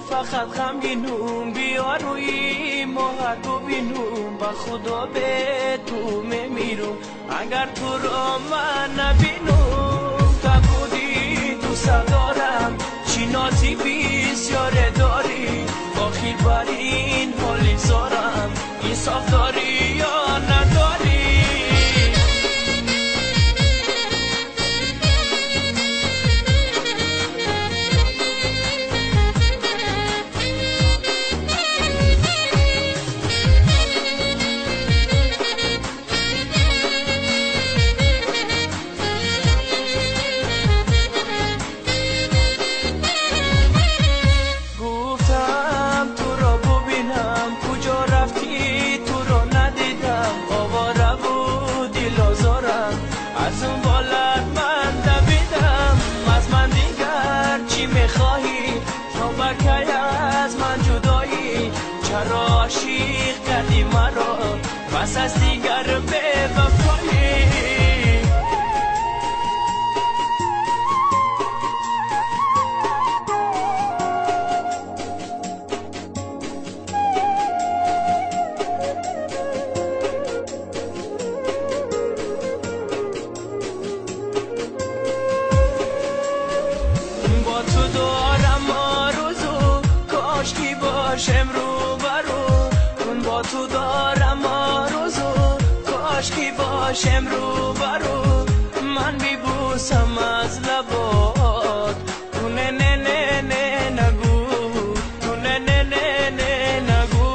فقط غمگینم بیا روی ماه ببینم با خدا به تو میمیرم اگر تو را من نبینم تا بودی دوست دارم چی نازی بسیار داری آخر بر این حالی زارم انصاف داری یا نداری از من جدایی چرا عاشق کردی مرا پس از دیگر به وفایی با تو دارم آرزو کاشکی باشم رو برو با تو دارم آرزو کاشکی باشم رو برو من بیبوسم از لبات تو نه نه نه نه نگو تو نه نه نه نه نگو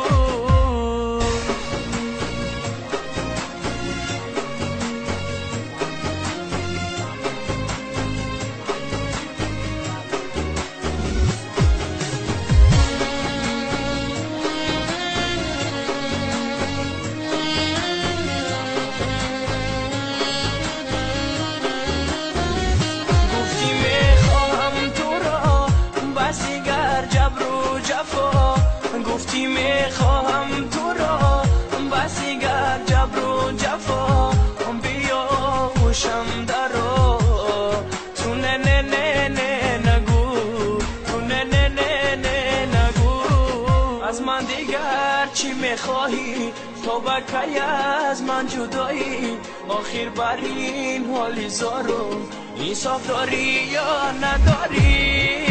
گفتی میخواهم تو را بسی گر جبر و جفا بیا خوشم درا تو نه نه نه نه نگو تو نه نه نه نه نگو از من دیگر چی میخواهی تو بکی از من جدایی آخر بر این حالی زارم انصاف داری یا نداری